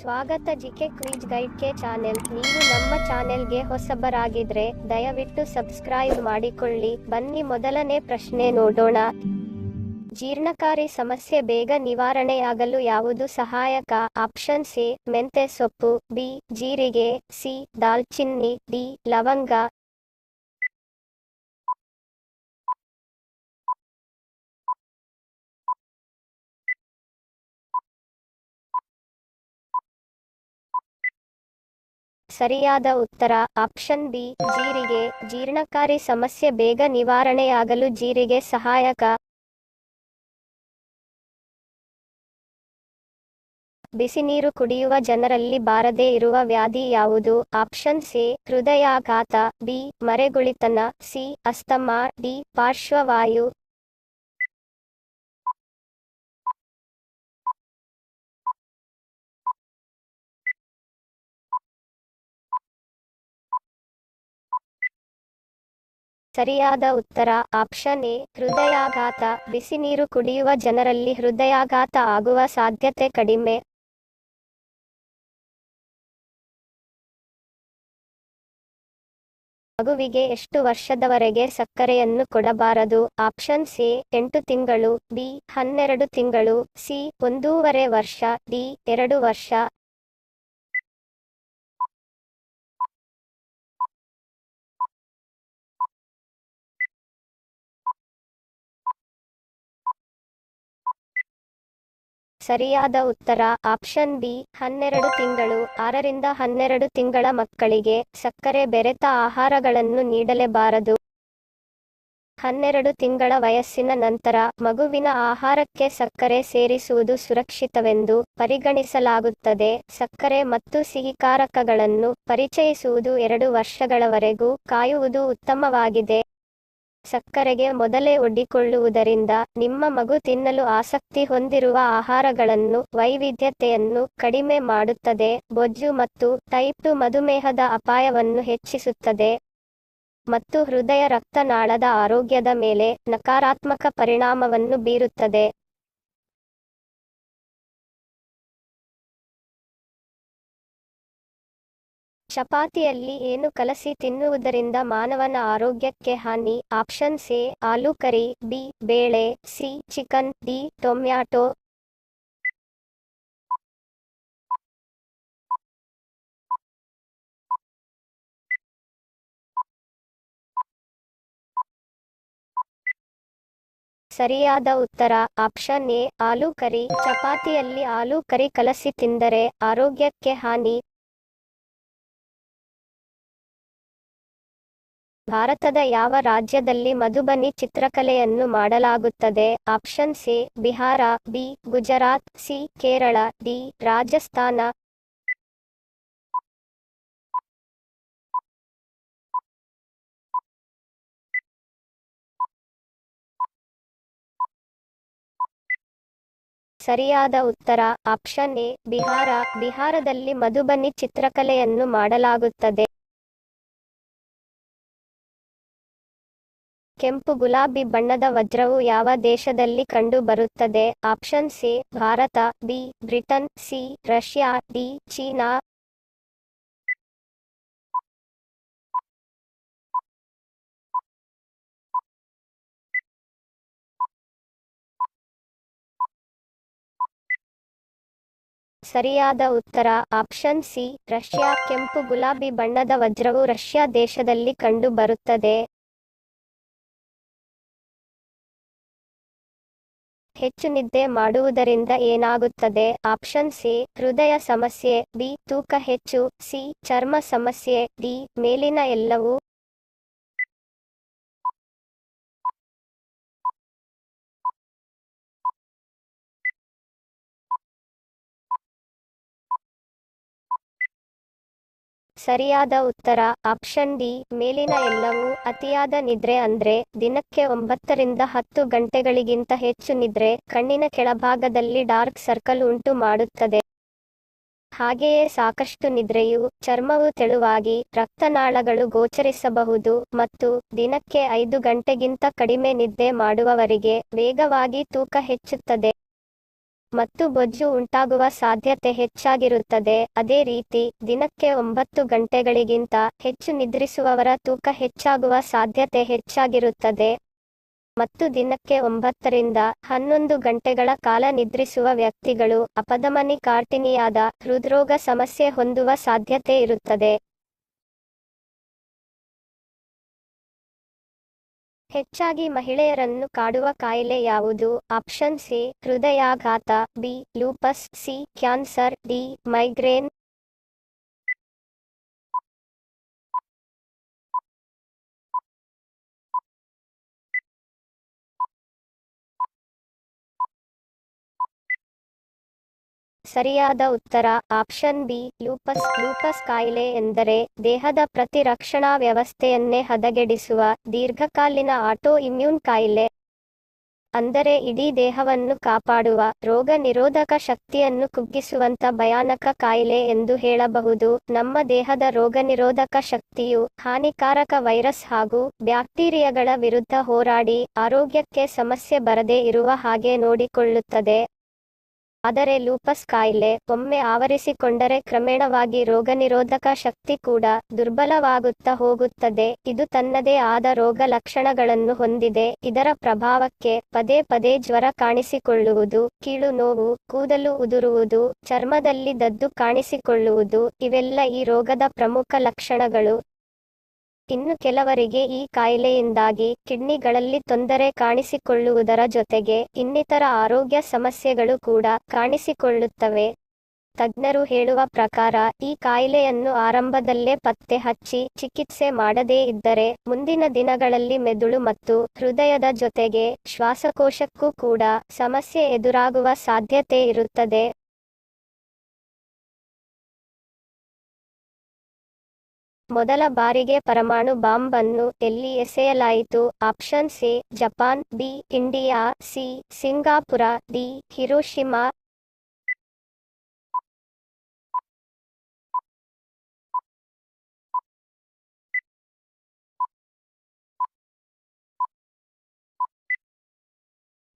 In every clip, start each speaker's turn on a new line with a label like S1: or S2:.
S1: ಸ್ವಾಗತ GK quiz ಗೈಡ್ಗೆ channel. ನೀವು ನಮ್ಮ ಚಾನೆಲ್ಗೆ ಹೊಸಬರಾಗಿದ್ರೆ ದಯವಿಟ್ಟು ಸಬ್ಸ್ಕ್ರೈಬ್ ಮಾಡಿಕೊಳ್ಳಿ. ಬನ್ನಿ ಮೊದಲನೇ ಪ್ರಶ್ನೆ ನೋಡೋಣ. ಜೀರ್ಣಕಾರಿ ಸಮಸ್ಯೆ ಬೇಗ ನಿವಾರಣೆಯಾಗಲು ಯಾವುದು ಸಹಾಯಕ? ಆಪ್ಷನ್ ಎ ಮೆಂತೆ ಸೊಪ್ಪು, ಬಿ ಜೀರಿಗೆ, ಸಿ ದಾಲ್ಚಿನ್ನಿ, ಡಿ ಲವಂಗ. ಸರಿಯಾದ ಉತ್ತರ ಆಪ್ಷನ್ ಬಿ ಜೀರಿಗೆ. ಜೀರ್ಣಕಾರಿ ಸಮಸ್ಯೆ ಬೇಗ ನಿವಾರಣೆಯಾಗಲು ಜೀರಿಗೆ ಸಹಾಯಕ. ಬಿಸಿನೀರು ಕುಡಿಯುವ ಜನರಲ್ಲಿ ಬಾರದೇ ಇರುವ ವ್ಯಾಧಿ ಯಾವುದು? ಆಪ್ಷನ್ ಎ ಹೃದಯಾಘಾತ, ಬಿ ಮರೆಗುಳಿತನ, ಸಿ ಅಸ್ತಮಾ, ಡಿ ಪಾರ್ಶ್ವವಾಯು. ಸರಿಯಾದ ಉತ್ತರ ಆಪ್ಷನ್ ಎ ಹೃದಯಾಘಾತ. ಬಿಸಿನೀರು ಕುಡಿಯುವ ಜನರಲ್ಲಿ ಹೃದಯಾಘಾತ ಆಗುವ ಸಾಧ್ಯತೆ ಕಡಿಮೆ. ಮಗುವಿಗೆ ಎಷ್ಟು ವರ್ಷದವರೆಗೆ ಸಕ್ಕರೆಯನ್ನು ಕೊಡಬಾರದು? ಆಪ್ಷನ್ ಎ 8 ತಿಂಗಳು, ಬಿ 12 ತಿಂಗಳು, ಸಿ 1.5 ವರ್ಷ, ಡಿ 2 ವರ್ಷ. ಸರಿಯಾದ ಉತ್ತರ ಆಪ್ಷನ್ ಬಿ 12 ತಿಂಗಳು. 6 ರಿಂದ 12 ತಿಂಗಳ ಮಕ್ಕಳಿಗೆ ಸಕ್ಕರೆ ಬೆರೆತ ಆಹಾರಗಳನ್ನು ನೀಡಲೇಬಾರದು. 12 ತಿಂಗಳ ವಯಸ್ಸಿನ ನಂತರ ಮಗುವಿನ ಆಹಾರಕ್ಕೆ ಸಕ್ಕರೆ ಸೇರಿಸುವುದು ಸುರಕ್ಷಿತವೆಂದು ಪರಿಗಣಿಸಲಾಗುತ್ತದೆ. ಸಕ್ಕರೆ ಮತ್ತು ಸಿಹಿಕಾರಕಗಳನ್ನು ಪರಿಚಯಿಸುವುದು 2 ವರ್ಷಗಳವರೆಗೂ ಕಾಯುವುದು ಉತ್ತಮವಾಗಿದೆ. ಸಕ್ಕರೆಗೆ ಮೊದಲೇ ಒಡ್ಡಿಕೊಳ್ಳುವುದರಿಂದ ನಿಮ್ಮ ಮಗು ತಿನ್ನಲು ಆಸಕ್ತಿ ಹೊಂದಿರುವ ಆಹಾರಗಳನ್ನು ವೈವಿಧ್ಯತೆಯನ್ನು ಕಡಿಮೆ ಮಾಡುತ್ತದೆ. ಬೊಜ್ಜು ಮತ್ತು ಟೈಪ್ 2 ಮಧುಮೇಹದ ಅಪಾಯವನ್ನು ಹೆಚ್ಚಿಸುತ್ತದೆ ಮತ್ತು ಹೃದಯ ರಕ್ತನಾಳದ ಆರೋಗ್ಯದ ಮೇಲೆ ನಕಾರಾತ್ಮಕ ಪರಿಣಾಮವನ್ನು ಬೀರುತ್ತದೆ. ಚಪಾತಿಯಲ್ಲಿ ಏನು ಕಲಸಿ ತಿನ್ನುವುದರಿಂದ ಮಾನವನ ಆರೋಗ್ಯಕ್ಕೆ ಹಾನಿ? Option A aloo curry, B ಬೇಳೆ, ಸಿ ಚಿಕನ್, ಡಿ ಟೊಮ್ಯಾಟೊ. ಸರಿಯಾದ ಉತ್ತರ ಆಪ್ಷನ್ ಎ ಆಲೂ ಕರಿ. ಚಪಾತಿಯಲ್ಲಿ ಆಲೂ ಕರಿ ಕಲಸಿ ತಿಂದರೆ ಆರೋಗ್ಯಕ್ಕೆ ಹಾನಿ. ಭಾರತದ ಯಾವ ರಾಜ್ಯದಲ್ಲಿ ಮಧುಬನಿ ಚಿತ್ರಕಲೆಯನ್ನು ಮಾಡಲಾಗುತ್ತದೆ? Option A Bihar, B Gujarat, C Kerala, D Rajasthan. ಸರಿಯಾದ ಉತ್ತರ ಆಪ್ಷನ್ ಎ ಬಿಹಾರ. ಬಿಹಾರದಲ್ಲಿ ಮಧುಬನಿ ಚಿತ್ರಕಲೆಯನ್ನು ಮಾಡಲಾಗುತ್ತದೆ. ಕೆಂಪು ಗುಲಾಬಿ ಬಣ್ಣದ ವಜ್ರವು ಯಾವ ದೇಶದಲ್ಲಿ ಕಂಡು ಬರುತ್ತದೆ? Option A Bharat, B Britain, C Russia, D China. ಸರಿಯಾದ ಉತ್ತರ ಆಪ್ಷನ್ ಸಿ ರಷ್ಯಾ. ಕೆಂಪು ಗುಲಾಬಿ ಬಣ್ಣದ ವಜ್ರವು ರಷ್ಯಾ ದೇಶದಲ್ಲಿ ಕಂಡು ಬರುತ್ತದೆ. ಹೆಚ್ಚು ನಿದ್ದೆ ಮಾಡುವುದರಿಂದ ಏನಾಗುತ್ತದೆ? ಆಪ್ಷನ್ ಎ ಹೃದಯ ಸಮಸ್ಯೆ, ಬಿ ತೂಕ ಹೆಚ್ಚು, ಸಿ ಚರ್ಮ ಸಮಸ್ಯೆ, ಡಿ ಮೇಲಿನ ಎಲ್ಲವೂ. ಸರಿಯಾದ ಉತ್ತರ ಆಪ್ಷನ್ ಡಿ ಮೇಲಿನ ಎಲ್ಲವೂ. ಅತಿಯಾದ ನಿದ್ರೆ ಅಂದ್ರೆ ದಿನಕ್ಕೆ 9 ರಿಂದ 10 ಗಂಟೆಗಳಿಗಿಂತ ಹೆಚ್ಚು ನಿದ್ರೆ ಕಣ್ಣಿನ ಕೆಳಭಾಗದಲ್ಲಿ ಡಾರ್ಕ್ ಸರ್ಕಲ್ ಉಂಟು ಮಾಡುತ್ತದೆ. ಹಾಗೆಯೇ ಸಾಕಷ್ಟು ನಿದ್ರೆಯು ಚರ್ಮವು ತೆಳುವಾಗಿ, ರಕ್ತನಾಳಗಳು ಗೋಚರಿಸಬಹುದು ಮತ್ತು ದಿನಕ್ಕೆ 5 ಗಂಟೆಗಿಂತ ಕಡಿಮೆ ನಿದ್ದೆ ಮಾಡುವವರಿಗೆ ವೇಗವಾಗಿ ತೂಕ ಹೆಚ್ಚುತ್ತದೆ. ಮತ್ತು ಬೊಜ್ಜು ಉಂಟಾಗುವ ಸಾಧ್ಯತೆ ಹೆಚ್ಚಾಗಿರುತ್ತದೆ. ಅದೇ ರೀತಿ ದಿನಕ್ಕೆ 9 ಗಂಟೆಗಳಿಗಿಂತ ಹೆಚ್ಚು ನಿದ್ರಿಸುವವರ ತೂಕ ಹೆಚ್ಚಾಗುವ ಸಾಧ್ಯತೆ ಹೆಚ್ಚಾಗಿರುತ್ತದೆ. ಮತ್ತು ದಿನಕ್ಕೆ 9 ರಿಂದ 11 ಗಂಟೆಗಳ ಕಾಲ ನಿದ್ರಿಸುವ ವ್ಯಕ್ತಿಗಳು ಅಪಧಮನಿ ಕಾರ್ಟಿನಿಯಾದ ಹೃದ್ರೋಗ ಸಮಸ್ಯೆ ಹೊಂದುವ ಸಾಧ್ಯತೆ ಇರುತ್ತದೆ. ಹೆಚ್ಚಾಗಿ ಮಹಿಳೆಯರನ್ನು ಕಾಡುವ ಕಾಯಿಲೆ ಯಾವುದು? ಆಪ್ಷನ್ ಸಿ ಹೃದಯಾಘಾತ, B lupus, C cancer, D migraine. ಸರಿಯಾದ ಉತ್ತರ ಆಪ್ಷನ್ ಬಿ ಲೂಪಸ್. ಲೂಪಸ್ ಕಾಯಿಲೆ ಎಂದರೆ ದೇಹದ ಪ್ರತಿರಕ್ಷಣಾ ವ್ಯವಸ್ಥೆಯನ್ನೇ ಹದಗೆಡಿಸುವ ದೀರ್ಘಕಾಲೀನ ಆಟೋ ಇಮ್ಯೂನ್ ಕಾಯಿಲೆ. ಅಂದರೆ ಇಡೀ ದೇಹವನ್ನು ಕಾಪಾಡುವ ರೋಗ ನಿರೋಧಕ ಶಕ್ತಿಯನ್ನು ಕುಗ್ಗಿಸುವಂತ ಭಯಾನಕ ಕಾಯಿಲೆ ಎಂದು ಹೇಳಬಹುದು. ನಮ್ಮ ದೇಹದ ರೋಗನಿರೋಧಕ ಶಕ್ತಿಯು ಹಾನಿಕಾರಕ ವೈರಸ್ ಹಾಗೂ ಬ್ಯಾಕ್ಟೀರಿಯಾಗಳ ವಿರುದ್ಧ ಹೋರಾಡಿ ಆರೋಗ್ಯಕ್ಕೆ ಸಮಸ್ಯೆ ಬರದೇ ಇರುವ ಹಾಗೆ ನೋಡಿಕೊಳ್ಳುತ್ತದೆ. ಆದರೆ ಲೂಪಸ್ ಕಾಯಿಲೆ ಒಮ್ಮೆ ಆವರಿಸಿಕೊಂಡರೆ ಕ್ರಮೇಣವಾಗಿ ರೋಗನಿರೋಧಕ ಶಕ್ತಿ ಕೂಡ ದುರ್ಬಲವಾಗುತ್ತಾ ಹೋಗುತ್ತದೆ. ಇದು ತನ್ನದೇ ಆದ ರೋಗ ಲಕ್ಷಣಗಳನ್ನು ಹೊಂದಿದೆ. ಇದರ ಪ್ರಭಾವಕ್ಕೆ ಪದೇ ಪದೇ ಜ್ವರ ಕಾಣಿಸಿಕೊಳ್ಳುವುದು, ಕೀಲು ನೋವು, ಕೂದಲು ಉದುರುವುದು, ಚರ್ಮದಲ್ಲಿ ದದ್ದು ಕಾಣಿಸಿಕೊಳ್ಳುವುದು ಇವೆಲ್ಲ ಈ ರೋಗದ ಪ್ರಮುಖ ಲಕ್ಷಣಗಳು. ಇನ್ನು ಕೆಲವರಿಗೆ ಈ ಕಾಯಿಲೆಯಿಂದಾಗಿ ಕಿಡ್ನಿಗಳಲ್ಲಿ ತೊಂದರೆ ಕಾಣಿಸಿಕೊಳ್ಳುವುದರ ಜೊತೆಗೆ ಇನ್ನಿತರ ಆರೋಗ್ಯ ಸಮಸ್ಯೆಗಳು ಕೂಡ ಕಾಣಿಸಿಕೊಳ್ಳುತ್ತವೆ. ತಜ್ಞರು ಹೇಳುವ ಪ್ರಕಾರ ಈ ಕಾಯಿಲೆಯನ್ನು ಆರಂಭದಲ್ಲೇ ಪತ್ತೆ ಹಚ್ಚಿ ಚಿಕಿತ್ಸೆ ಮಾಡದೇ ಇದ್ದರೆ ಮುಂದಿನ ದಿನಗಳಲ್ಲಿ ಮೆದುಳು ಮತ್ತು ಹೃದಯದ ಜೊತೆಗೆ ಶ್ವಾಸಕೋಶಕ್ಕೂ ಕೂಡ ಸಮಸ್ಯೆ ಎದುರಾಗುವ ಸಾಧ್ಯತೆ ಇರುತ್ತದೆ. ಮೊದಲ ಬಾರಿಗೆ ಪರಮಾಣು ಬಾಂಬ್ ಅನ್ನು ಎಲ್ಲಿ ಎಸೆಯಲಾಯಿತು? Option C Japan, B India, C Singapore, D Hiroshima.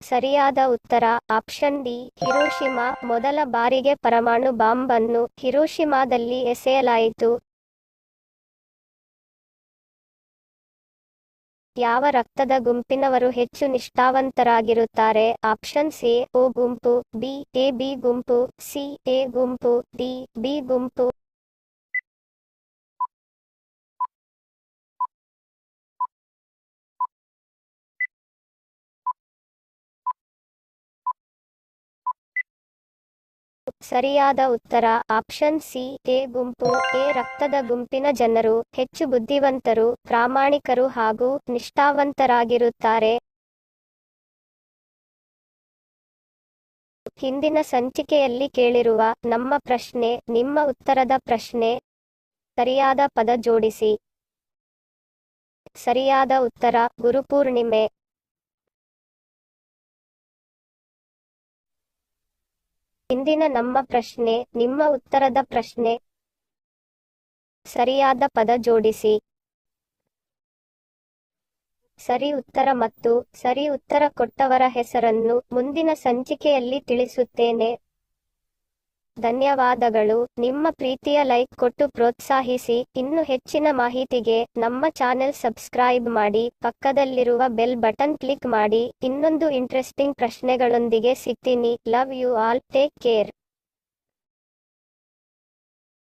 S1: ಸರಿಯಾದ ಉತ್ತರ ಆಪ್ಷನ್ ಡಿ ಹಿರೋಶಿಮಾ. ಮೊದಲ ಬಾರಿಗೆ ಪರಮಾಣು ಬಾಂಬ್ ಅನ್ನು ಹಿರೋಶಿಮಾದಲ್ಲಿ ಎಸೆಯಲಾಯಿತು. ಯಾವ ರಕ್ತದ ಗುಂಪಿನವರು ಹೆಚ್ಚು ನಿಷ್ಠಾವಂತರಾಗಿರುತ್ತಾರೆ? ಆಪ್ಷನ್ ಸಿ ಓ ಗುಂಪು, ಬಿ ಎ ಬಿ ಗುಂಪು, ಸಿ ಎ ಗುಂಪು, ಡಿ ಬಿ ಗುಂಪು. ಸರಿಯಾದ ಉತ್ತರ ಆಪ್ಷನ್ ಸಿ ಎ ಗುಂಪು. ಎ ರಕ್ತದ ಗುಂಪಿನ ಜನರು ಹೆಚ್ಚು ಬುದ್ಧಿವಂತರು, ಪ್ರಾಮಾಣಿಕರು ಹಾಗೂ ನಿಷ್ಠಾವಂತರಾಗಿರುತ್ತಾರೆ. ಹಿಂದಿನ ಸಂಚಿಕೆಯಲ್ಲಿ ಕೇಳಿರುವ ನಮ್ಮ ಪ್ರಶ್ನೆ ನಿಮ್ಮ ಉತ್ತರದ ಪ್ರಶ್ನೆ. ಸರಿಯಾದ ಪದ ಜೋಡಿಸಿ. ಸರಿಯಾದ ಉತ್ತರ ಗುರುಪೂರ್ಣಿಮೆ. ಇಂದಿನ ನಮ್ಮ ಪ್ರಶ್ನೆ ನಿಮ್ಮ ಉತ್ತರದ ಪ್ರಶ್ನೆ. ಸರಿಯಾದ ಪದ ಜೋಡಿಸಿ. ಸರಿ ಉತ್ತರ ಮತ್ತು ಸರಿ ಉತ್ತರ ಕೊಟ್ಟವರ ಹೆಸರನ್ನು ಮುಂದಿನ ಸಂಚಿಕೆಯಲ್ಲಿ ತಿಳಿಸುತ್ತೇನೆ. ಧನ್ಯವಾದಗಳು. ನಿಮ್ಮ ಪ್ರೀತಿಯ ಲೈಕ್ ಕೊಟ್ಟು ಪ್ರೋತ್ಸಾಹಿಸಿ. ಇನ್ನು ಹೆಚ್ಚಿನ ಮಾಹಿತಿಗೆ ನಮ್ಮ ಚಾನೆಲ್ ಸಬ್ಸ್ಕ್ರೈಬ್ ಮಾಡಿ, ಪಕ್ಕದಲ್ಲಿರುವ ಬೆಲ್ ಬಟನ್ ಕ್ಲಿಕ್ ಮಾಡಿ. ಇನ್ನೊಂದು ಇಂಟ್ರೆಸ್ಟಿಂಗ್ ಪ್ರಶ್ನೆಗಳೊಂದಿಗೆ ಸಿಗ್ತೀನಿ. Love you all. Take care.